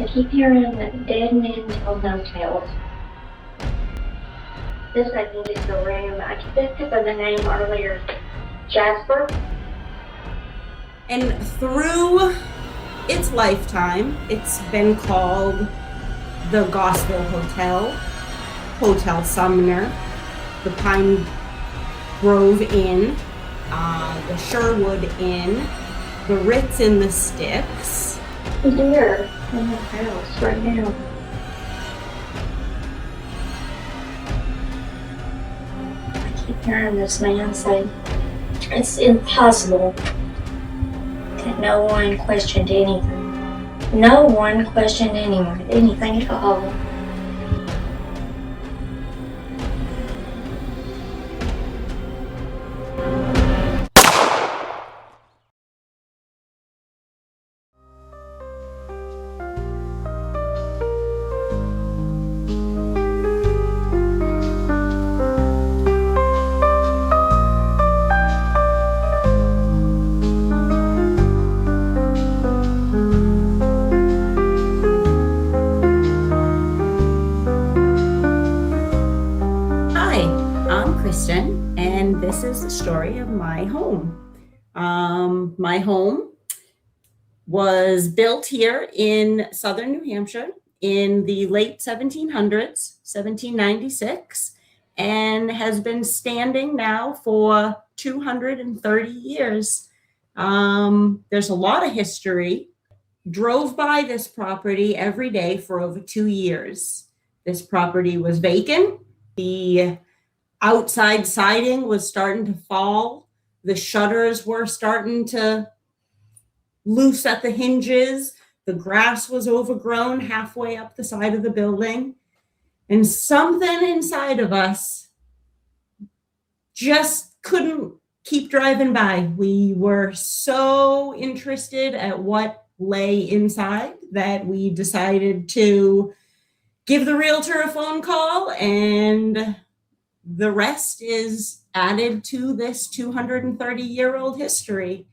I keep hearing that dead men tell no tales. This, I think, is the room. I picked up the name earlier, Jasper. And through its lifetime, it's been called the Gospel Hotel, Hotel Sumner, the Pine Grove Inn, the Sherwood Inn, the Ritz in the Sticks. He's here in the house right now. I keep hearing this man say, it's impossible that no one questioned anything. No one questioned anything at all. And this is the story of my home. My home was built here in southern New Hampshire in the late 1700s, 1796, and has been standing now for 230 years. There's a lot of history. Drove by this property every day for over 2 years. This property was vacant. The outside siding was starting to fall. The shutters were starting to loose at the hinges. The grass was overgrown halfway up the side of the building. And something inside of us just couldn't keep driving by. We were so interested at what lay inside that we decided to give the realtor a phone call, and the rest is added to this 230-year-old history.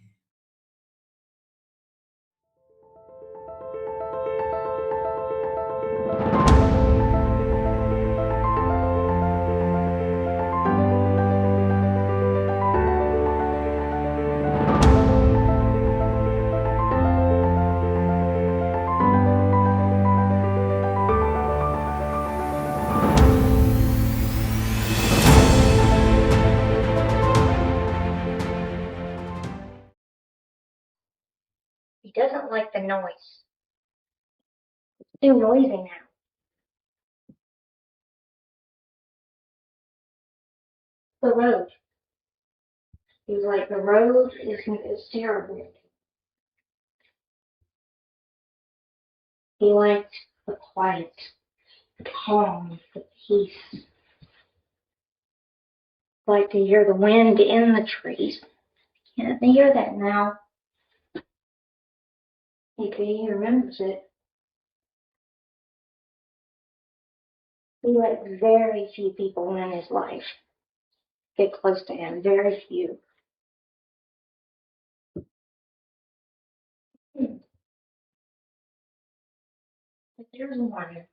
He doesn't like the noise. It's too noisy now. The road. He's like, the road is terrible. He likes the quiet, the calm, the peace. Like to hear the wind in the trees. Can't hear that now. He remembers it. He let very few people in his life get close to him. Very few. But there's one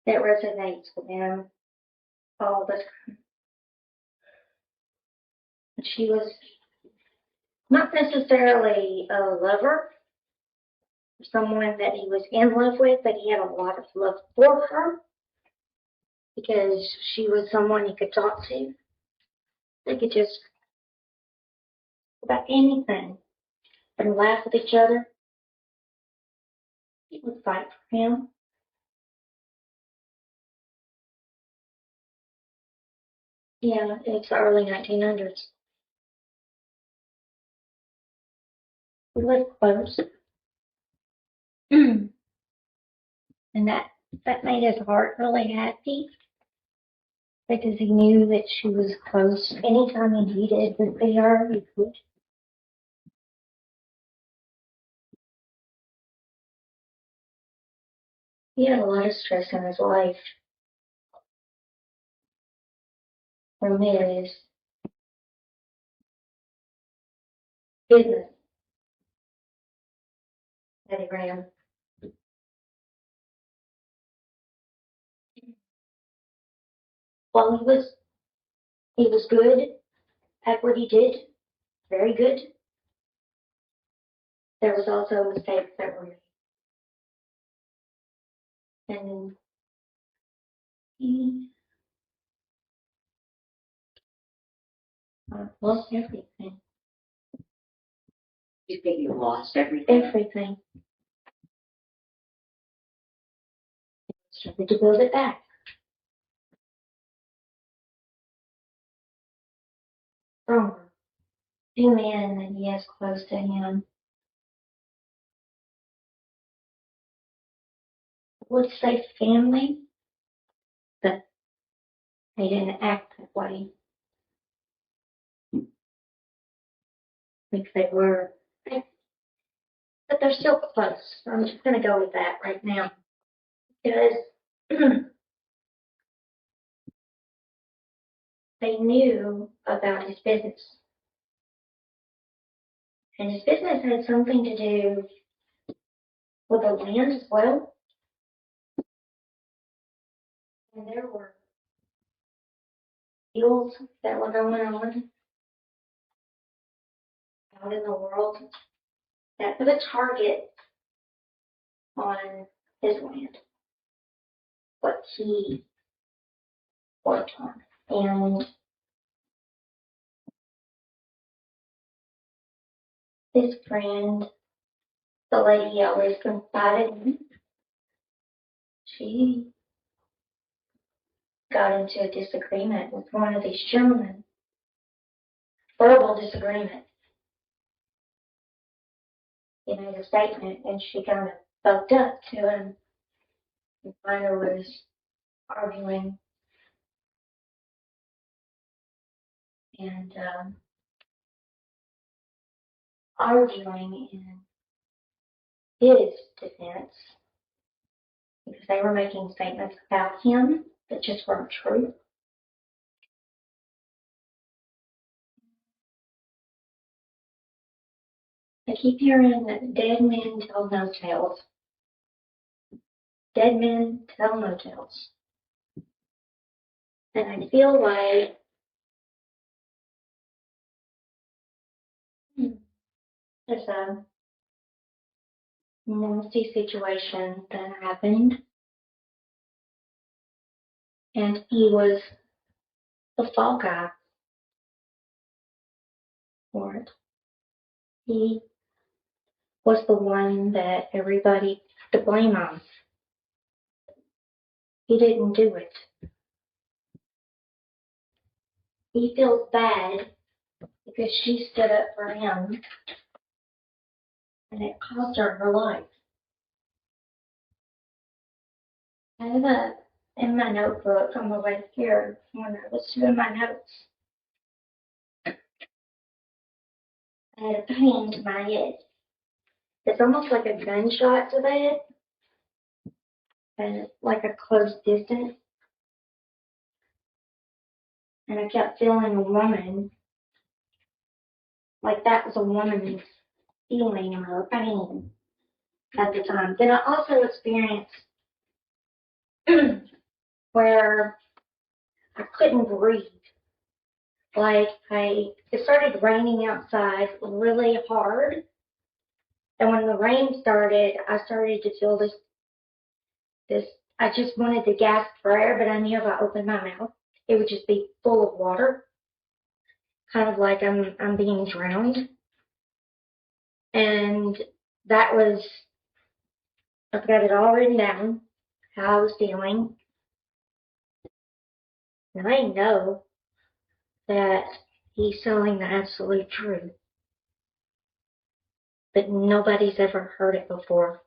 that resonates with him all the time. She was not necessarily a lover, someone that he was in love with, but he had a lot of love for her because she was someone he could talk to. They could just about anything and laugh with each other. He would fight for him. Yeah, it's the early 1900s. We lived close. And that made his heart really happy because he knew that she was close. Anytime he needed to see her, he could. He had a lot of stress in his life. From his business that he ran. while he was good at what he did, very good, there was also mistakes that were made. And he lost everything. You think you lost everything? Everything. Started to build it back. Stronger. Two men that he has close to him would say family, but they didn't act that way. Like they were, but they're still close. I'm just going to go with that right now. Because they knew about his business. And his business had something to do with the land as well. And there were deals that were going on out in the world that put a target on his land, what he worked on. And his friend, the lady he always confided in, she got into a disagreement with one of these gentlemen. Verbal disagreement. He made a statement and she kind of bucked up to him. And finally was arguing and arguing in his defense because they were making statements about him that just weren't true. I keep hearing that dead men tell no tales. Dead men tell no tales. And I feel like there's a nasty situation that happened. And he was the fall guy for it. He was the one that everybody had to blame on. He didn't do it. He feels bad because she stood up for him and it cost her her life. I have in my notebook on the way here when I was doing my notes. I had a pain to my head. It's almost like a gunshot to the head, and it's like a close distance. And I kept feeling a woman, like that was a woman's feeling or pain at the time. Then I also experienced where I couldn't breathe. Like it started raining outside really hard. And when the rain started, I started to feel this, I just wanted to gasp for air, but I knew if I opened my mouth, it would just be full of water. Kind of like I'm being drowned. And that was, I've got it all written down, how I was feeling. And I know that he's telling the absolute truth. But nobody's ever heard it before.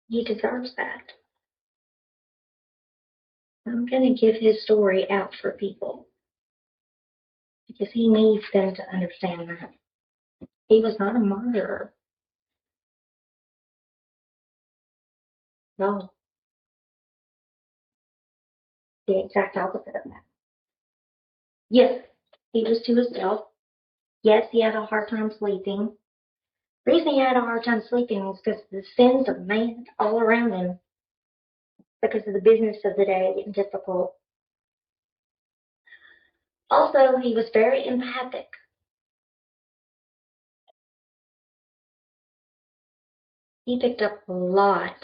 He deserves that. I'm going to give his story out for people. Because he needs them to understand that. He was not a murderer. No. The exact opposite of that. Yes, he was to himself. Yes, he had a hard time sleeping. The reason he had a hard time sleeping is because the sins of man all around him. because of the business of the day getting difficult. Also, he was very empathic. He picked up a lot,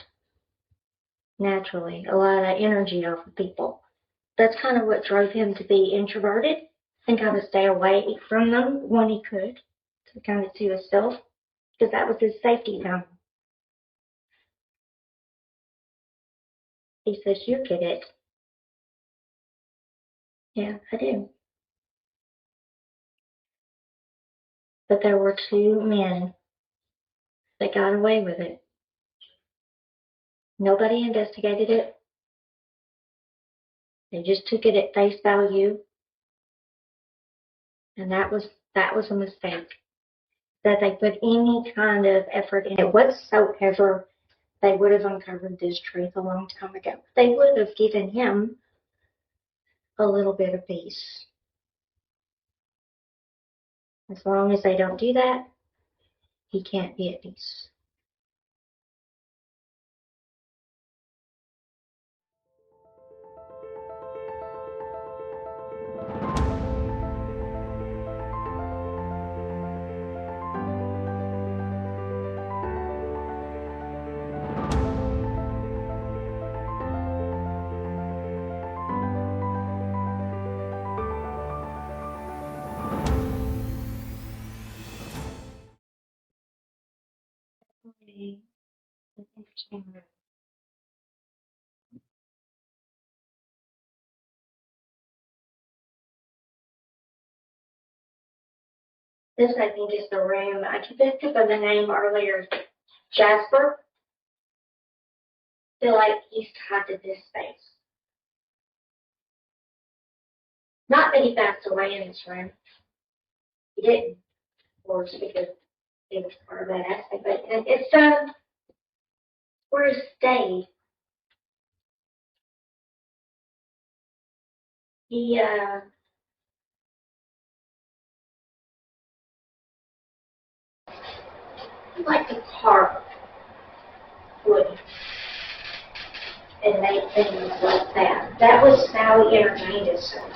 naturally, a lot of energy off of people. That's kind of what drove him to be introverted and kind of stay away from them when he could, to kind of to himself, because that was his safety zone. He says, "You get it." Yeah, I do. But there were two men that got away with it. Nobody investigated it. They just took it at face value, and that was a mistake. That they put any kind of effort in it whatsoever, they would have uncovered this truth a long time ago. They would have given him a little bit of peace. As long as they don't do that, he can't be at peace. This, I think, is the room. I picked up the name earlier, Jasper. I feel like he's tied to this space. Not that he passed away in this room. He didn't, of course, because he was part of that aspect. But it's where he stayed. He liked to carve wood and make things like that. That was how he entertained himself.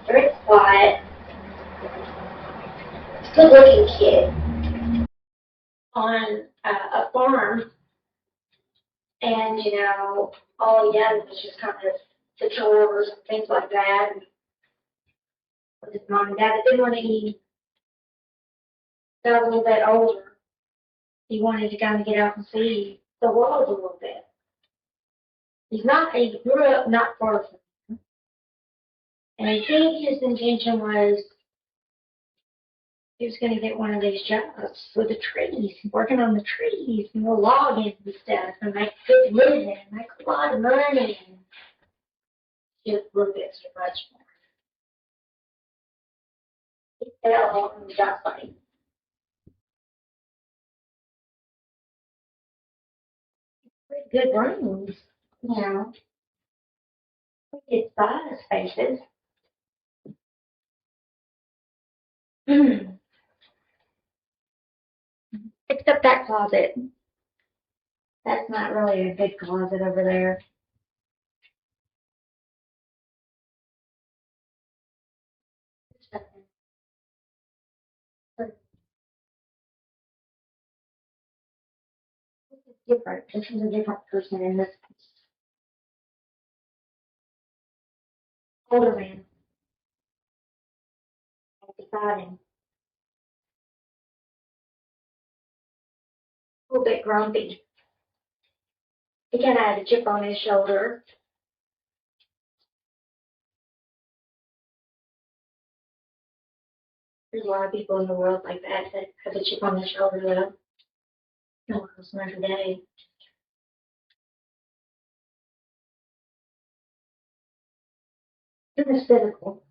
Very quiet, good-looking kid on a farm, and all he did was just kind of the chores and things like that. And with his mom and dad, but then when he got a little bit older, he wanted to kind of get out and see the world a little bit. He grew up not far from him, and I think his intention was he was going to get one of these jobs with the trees, working on the trees and the logging and stuff, and make good living, and make a lot of money, and just a little bit too much more. He fell on the job site. Pretty good rooms, pretty good size spaces. Except that closet. That's not really a good closet over there. Different. This is a different person in this older man. Beside him. A little bit grumpy. He kind of had a chip on his shoulder. There's a lot of people in the world like that have a chip on their shoulder, though. No one else every day. It was physical.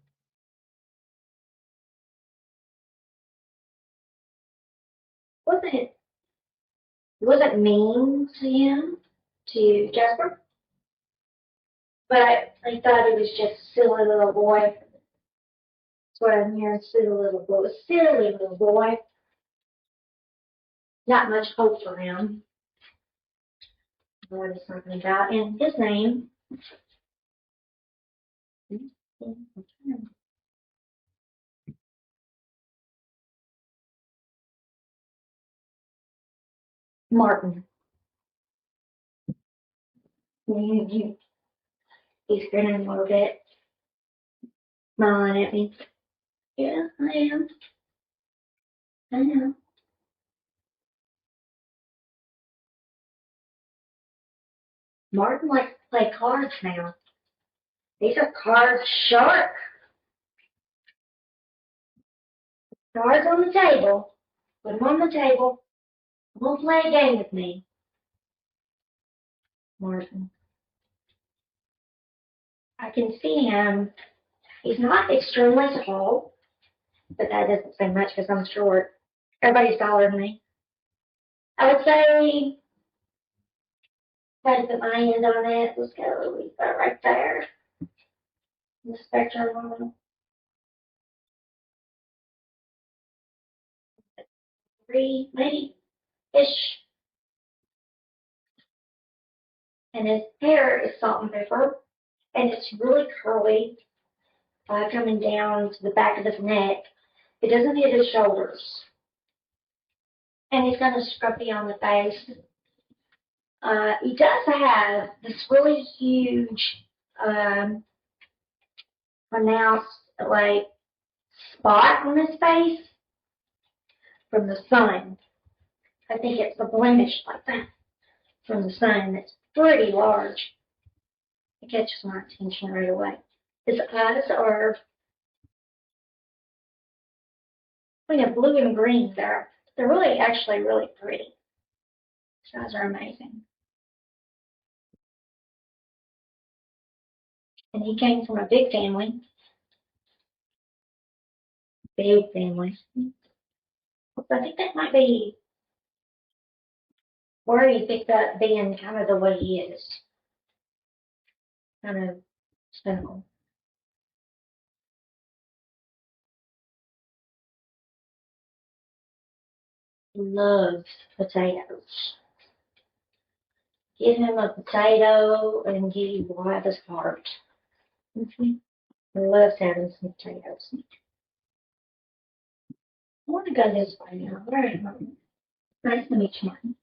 Wasn't mean to him, to Jasper, but I thought he was just a silly little boy. That's what I'm hearing, silly little boy. Silly little boy. Not much hope for him. what he's talking about, and his name. Martin. He's grinning a little bit, smiling at me. Yeah, I am. I know. Martin likes to play cards now. These are cards sharp. Cards on the table. Put them on the table. Come on, play a game with me. Martin. I can see him. He's not extremely tall, but that doesn't say much because I'm short. Everybody's taller than me. I would say, try to put my hand on it. Let's go. We got it right there. The spectrum on it. 3, maybe ish. And his hair is salt and pepper, and it's really curly, coming down to the back of his neck. It doesn't hit his shoulders. And he's got a scruffy on the face. He does have this really huge, pronounced, like, spot on his face from the sun. I think it's a blemish like that from the sun that's pretty large. It catches my attention right away. His eyes are kind of blue and green. They're really, actually really pretty. His eyes are amazing. And he came from a big family. Big family. So I think that might be where he picked up being kind of the way he is. Kind of cynical. Loves potatoes. Give him a potato and he will have his heart. Loves having some potatoes. I want to go this way now. Where am I? Nice to meet you, Martin.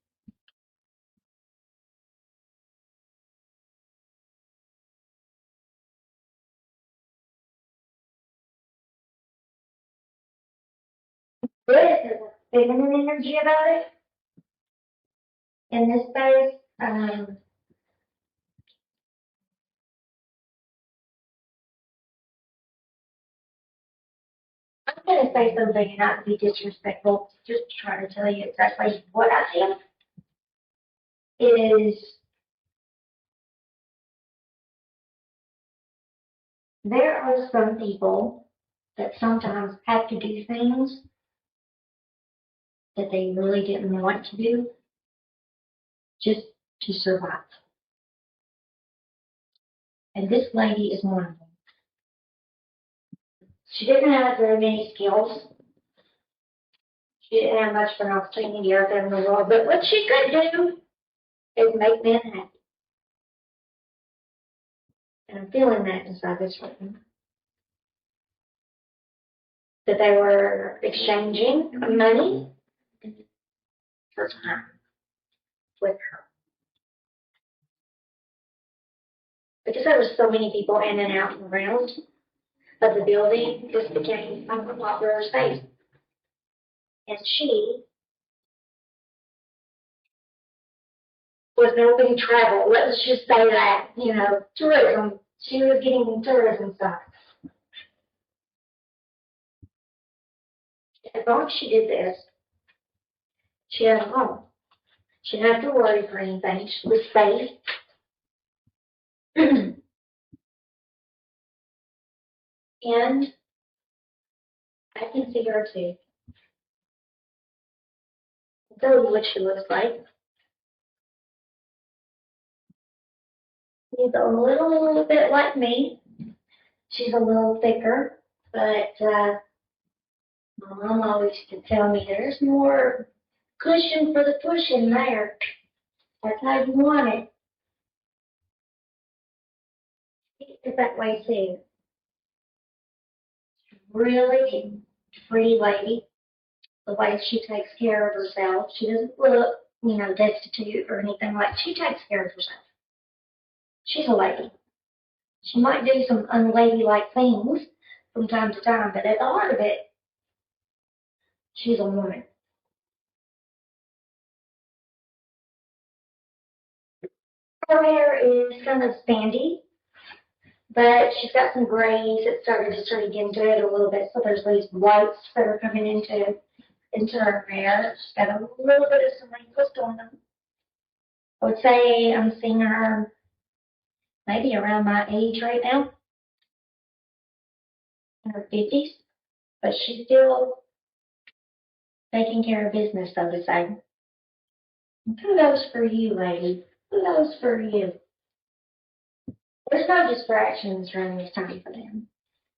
There's a feminine energy about it. In this space, I'm going to say something and not be disrespectful, just to try to tell you exactly what I feel. Is there are some people that sometimes have to do things that they really didn't want to do just to survive. And this lady is one of them. She didn't have very many skills. She didn't have much of an opportunity out there in the world, but what she could do is make men happy. And I'm feeling that inside this room. That they were exchanging money for time with her. Because there were so many people in and out and around of the building, this became a popular space. And she was helping travel. Let's just say that, tourism. She was getting tourism stuff. As long as she did this, she had a home. She didn't have to worry for anything. She was safe. And I can see her too. I'll tell you what she looks like. She's a little bit like me. She's a little thicker, but my mom always used to tell me there's more cushion for the pushing there. That's how you want it. It's that way too. Really pretty lady. The way she takes care of herself. She doesn't look, destitute or anything like. She takes care of herself. She's a lady. She might do some unladylike things from time to time, but at the heart of it, she's a woman. Her hair is kind of sandy, but she's got some grays that started to start into it a little bit. So there's these whites that are coming into her hair. She's got a little bit of some wrinkles going on. I would say I'm seeing her maybe around my age right now, in her 50s, but she's still taking care of business, so to say. And kudos for you, lady. Kudos for you. There's no distractions during this time for them.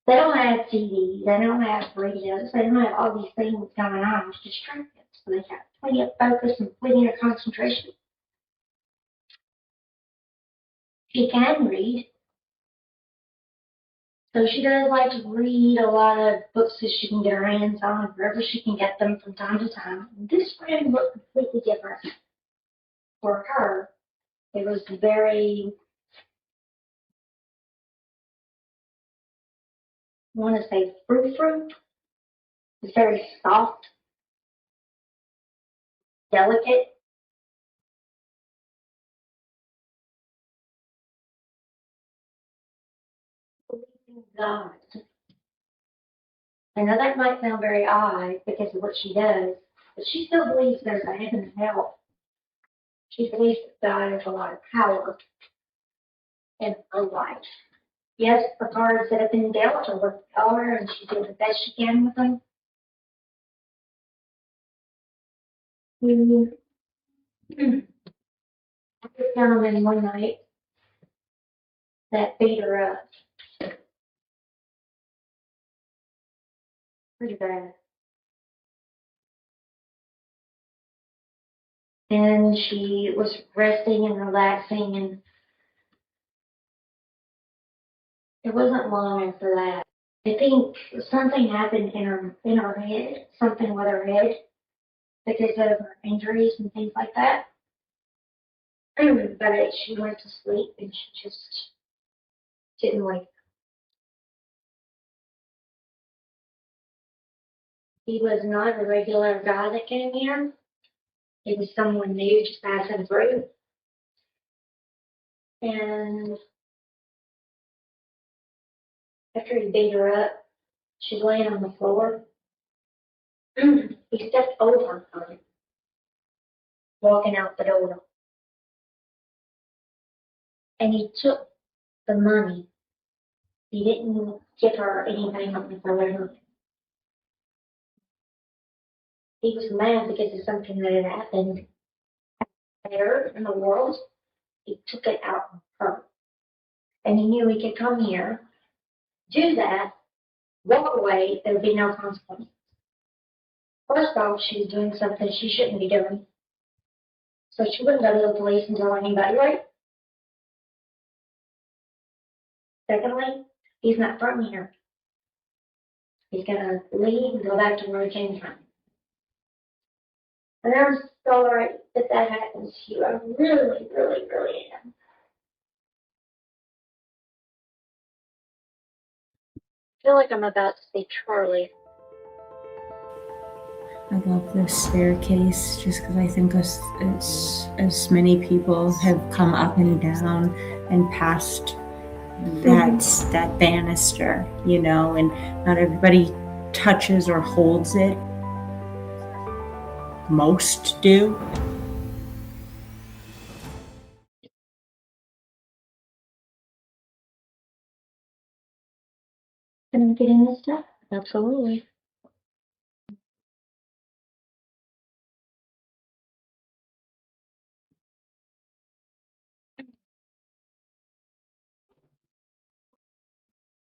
They don't have TV, they don't have radios, they don't have all these things going on. It's distracted. So they have plenty of focus and plenty of concentration. She can read. So she does like to read a lot of books that she can get her hands on, wherever she can get them from time to time. This room looked completely different for her. It was very, I want to say frou-frou. It's very soft, delicate. God. I know that might sound very odd because of what she does, but she still believes there's a heaven and hell. She believes that God has a lot of power in her life. Yes, the cards that have been dealt are what they are, and she did the best she can with them. I was gentleman one night that beat her up pretty bad. And she was resting and relaxing, and it wasn't long after that. I think something happened in her head, something with her head, because of her injuries and things like that. But she went to sleep and she just didn't wake. He was not a regular guy that came here. He was someone new just passing through. And after he beat her up, she's laying on the floor. He stepped over her, walking out the door. And he took the money. He didn't give her anything on the phone. He was mad because of something that had happened there in the world. He took it out on her. And he knew he could come here, do that, walk away, there would be no consequence. First off, she was doing something she shouldn't be doing. So she wouldn't go to the police and tell anybody, right? Secondly, he's not from here. He's gonna leave and go back to where he came from. And I'm sorry that happens to you. I really, really, really am. I feel like I'm about to see Charlie. I love this staircase just because I think as many people have come up and down and past that banister, and not everybody touches or holds it. Most do. Can I get in this stuff? Absolutely.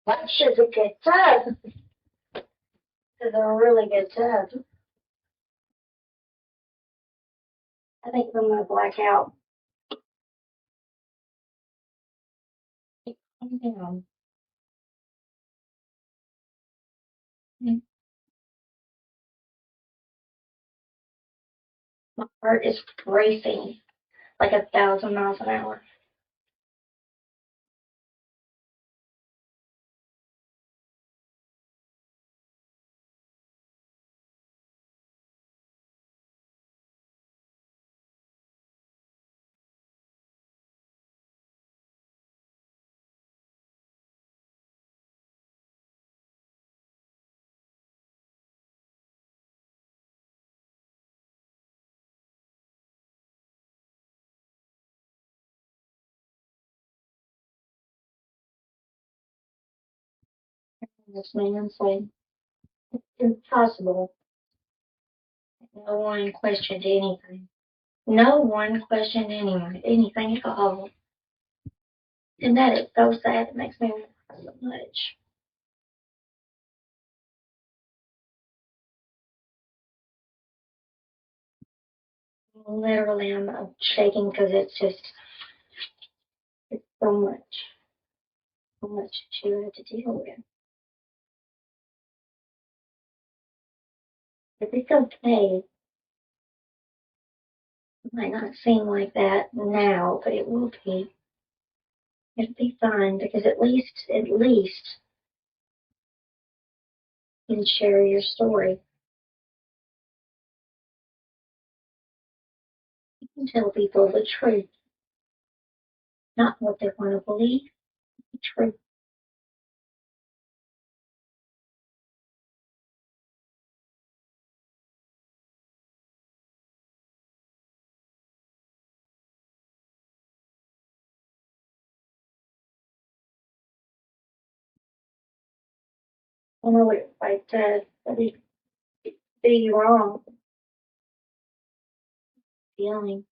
That should be a good tub. This is a really good tub. I think I'm gonna black out. calm down. My heart is racing like 1,000 miles an hour. This man said, it's impossible. No one questioned anything. No one questioned anything at all. And that is so sad. It makes me cry so much. Literally, I'm shaking because it's so much that you have to deal with. But it's okay. It might not seem like that now, but it will be. It'll be fine because at least you can share your story. You can tell people the truth, not what they want to believe, the truth. I know it's like be wrong feeling.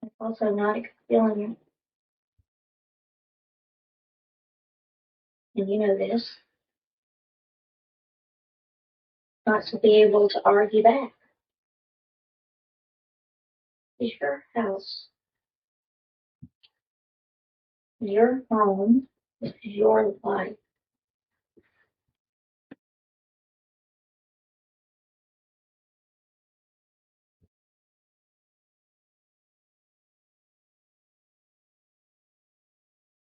It's also not feeling it. And you know this. Not to be able to argue back. It's your house, your home, it's your life.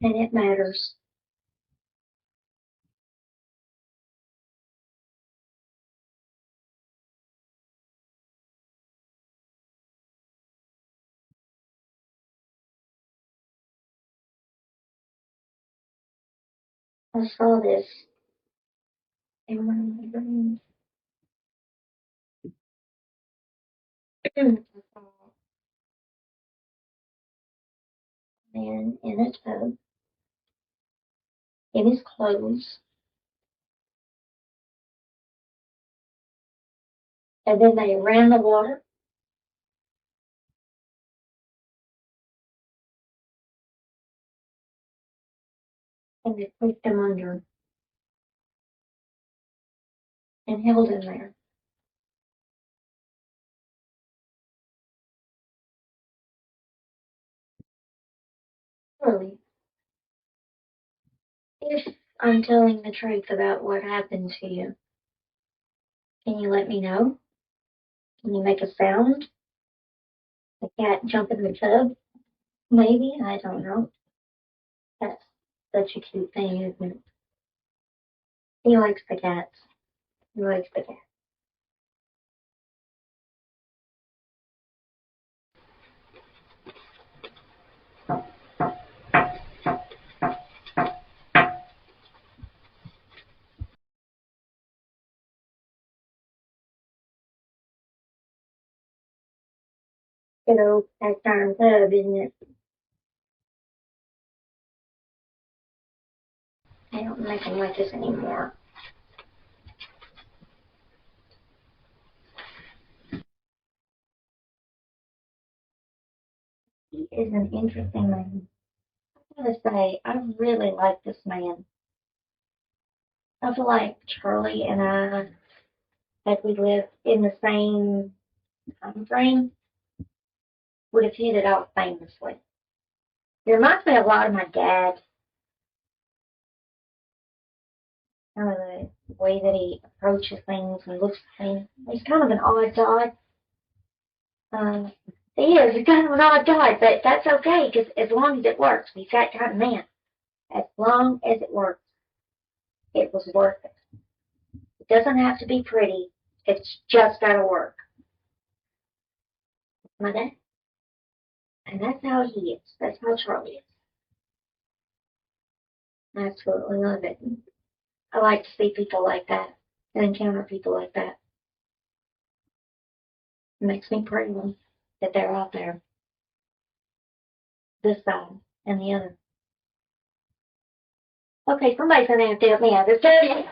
And it matters. I saw this in one of my dreams. I saw a man in a tub, in his clothes, and then they ran the water and they pushed him under and held him there. Really, if I'm telling the truth about what happened to you, can you let me know? Can you make a sound? A cat jump in the tub? Maybe, I don't know. That's such a cute thing, isn't it? He likes the cats. He likes the cats. Good old cast iron tub, isn't it? They don't make them like this anymore. He is an interesting man. I gotta say, I really like this man. I feel like Charlie and I, had we lived in the same time frame, would have hit it off famously. It reminds me a lot of my dad. Kind of the way that he approaches things and looks at things. He's kind of an odd dog. He's kind of an odd dog, but that's okay, because as long as it works, he's that kind of man. As long as it works, it was worth it. It doesn't have to be pretty. It's just got to work. My dad. And that's how he is. That's how Charlie is. I absolutely love it. I like to see people like that and encounter people like that. It makes me proud that they're out there. This side and the other. Okay, somebody's going to have to help me out. This good.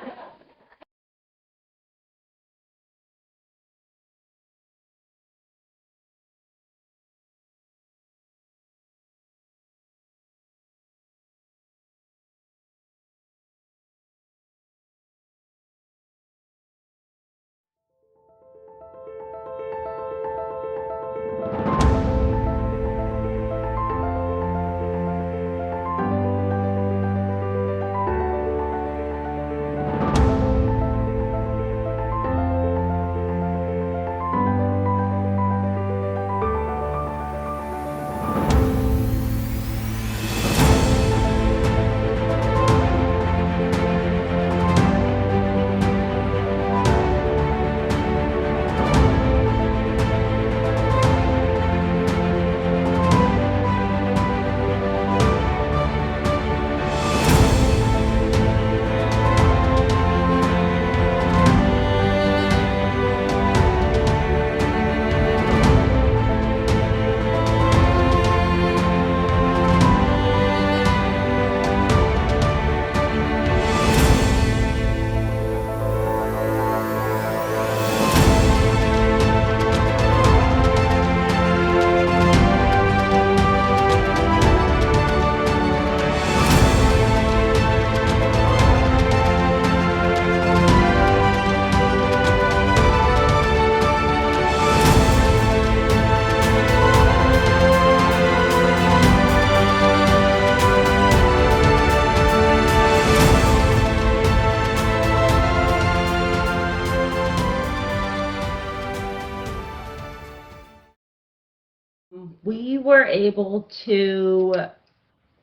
We were able to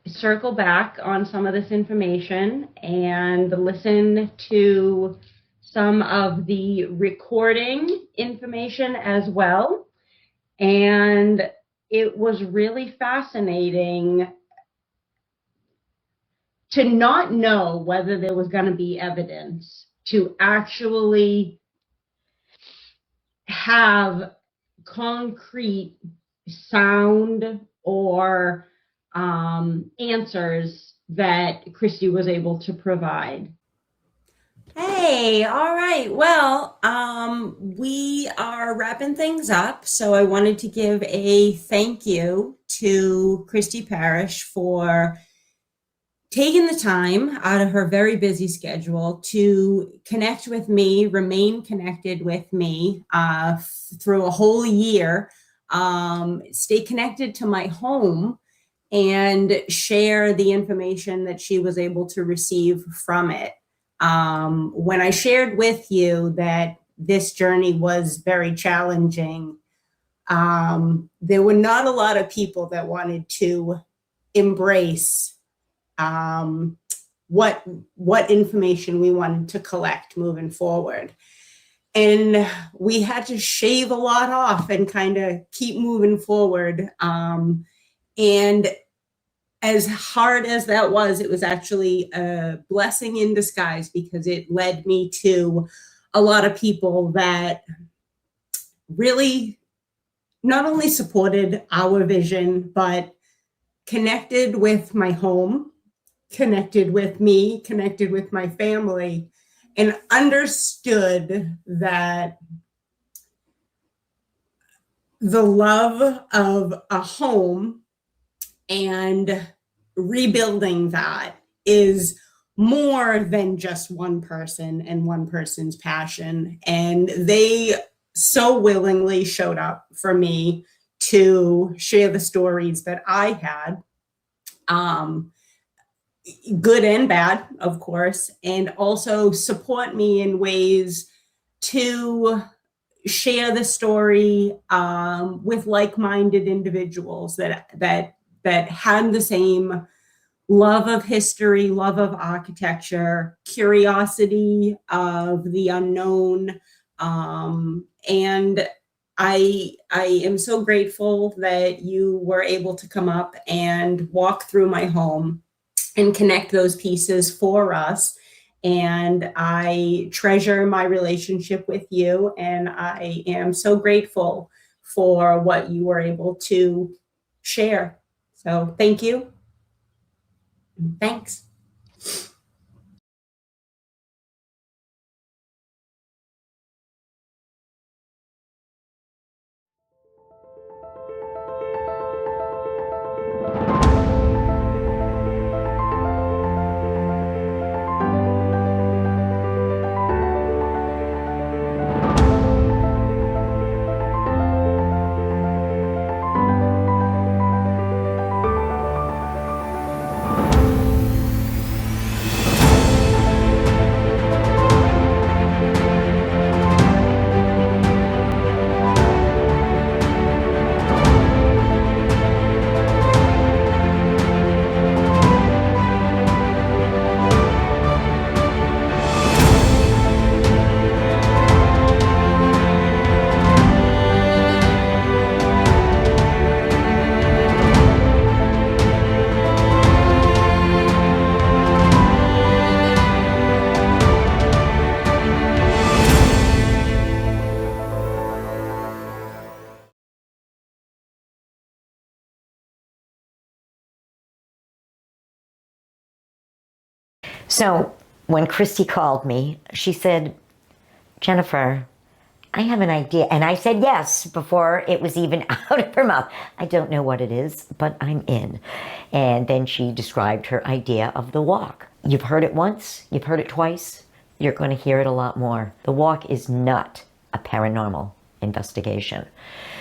circle back on some of this information and listen to some of the recording information as well. And it was really fascinating to not know whether there was going to be evidence, to actually have concrete sound or answers that Christy was able to provide. Hey, all right. Well, we are wrapping things up. So I wanted to give a thank you to Christy Parrish for taking the time out of her very busy schedule to connect with me, remain connected with me through a whole year, stay connected to my home, and share the information that she was able to receive from it. When I shared with you that this journey was very challenging, there were not a lot of people that wanted to embrace what information we wanted to collect moving forward. And we had to shave a lot off and kind of keep moving forward. And as hard as that was, it was actually a blessing in disguise, because it led me to a lot of people that really not only supported our vision, but connected with my home, connected with me, connected with my family, and understood that the love of a home and rebuilding that is more than just one person and one person's passion. And they so willingly showed up for me to share the stories that I had, good and bad, of course, and also support me in ways to share the story with like-minded individuals that had the same love of history, love of architecture, curiosity of the unknown. And I am so grateful that you were able to come up and walk through my home and connect those pieces for us. And I treasure my relationship with you, and I am so grateful for what you were able to share. So thank you. Thanks. So when Christy called me, she said, Jennifer, I have an idea. And I said yes before it was even out of her mouth. I don't know what it is, but I'm in. And then she described her idea of the walk. You've heard it once, you've heard it twice, you're going to hear it a lot more. The walk is not a paranormal investigation.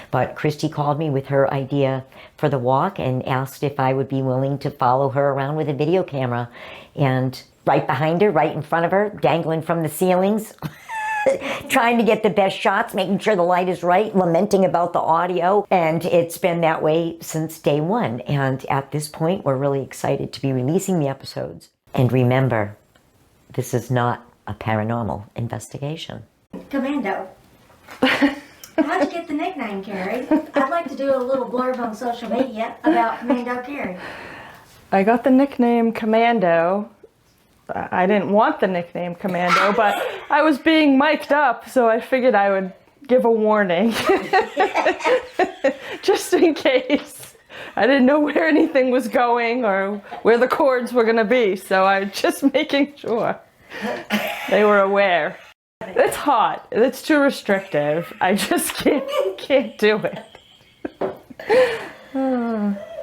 But Christy called me with her idea for the walk and asked if I would be willing to follow her around with a video camera. And right behind her, right in front of her, dangling from the ceilings, trying to get the best shots, making sure the light is right, lamenting about the audio. And it's been that way since day one. And at this point, we're really excited to be releasing the episodes. And remember, this is not a paranormal investigation. Commando. How'd you get the nickname, Carrie? I'd like to do a little blurb on social media about Commando Carrie. I got the nickname Commando. I didn't want the nickname Commando, but I was being mic'd up, so I figured I would give a warning. Just in case. I didn't know where anything was going or where the chords were going to be, so I was just making sure they were aware. It's hot. It's too restrictive. I just can't do it.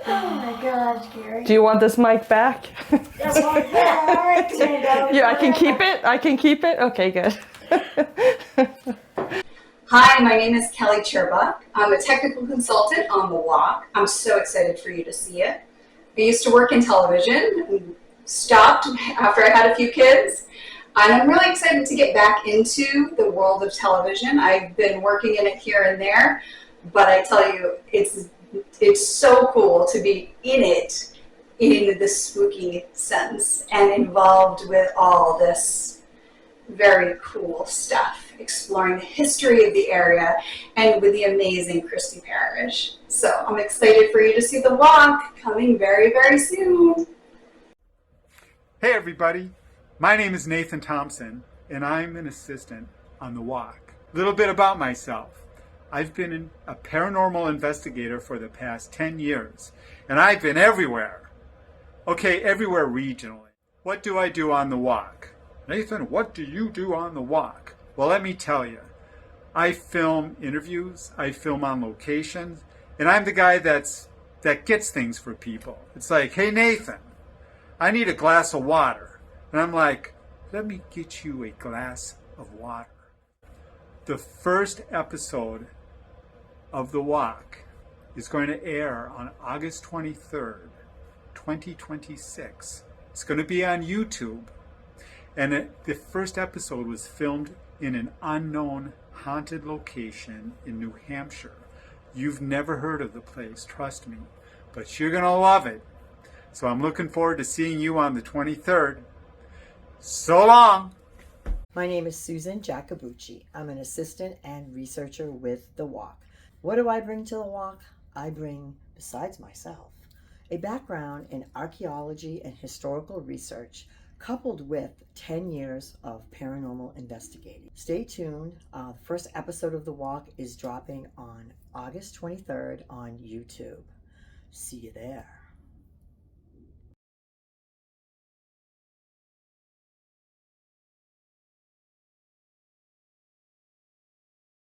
Oh my gosh, Carrie. Do you want this mic back? That's all right. I like Commando. Yeah, I can keep it? I can keep it? Okay, good. Hi, my name is Kelly Cherbuck. I'm a technical consultant on The Walk. I'm so excited for you to see it. I used to work in television, stopped after I had a few kids, and I'm really excited to get back into the world of television. I've been working in it here and there, but I tell you, it's so cool to be in it in the spooky sense and involved with all this very cool stuff, exploring the history of the area and with the amazing Christy Parrish. So I'm excited for you to see The Walk coming very, very soon. Hey everybody, my name is Nathan Thompson and I'm an assistant on The Walk. A little bit about myself. I've been a paranormal investigator for the past 10 years and I've been everywhere. Okay, everywhere regionally. What do I do on The Walk? Nathan, what do you do on The Walk? Well, let me tell you. I film interviews, I film on locations, and I'm the guy that gets things for people. It's like, hey Nathan, I need a glass of water. And I'm like, let me get you a glass of water. The first episode of The Walk is going to air on August 23rd, 2026. It's going to be on YouTube. And the first episode was filmed in an unknown haunted location in New Hampshire. You've never heard of the place, trust me, but you're going to love it. So I'm looking forward to seeing you on the 23rd. So long! My name is Susan Jacobucci. I'm an assistant and researcher with The Walk. What do I bring to The Walk? I bring, besides myself, a background in archaeology and historical research coupled with 10 years of paranormal investigating. Stay tuned. The first episode of The Walk is dropping on August 23rd on YouTube. See you there.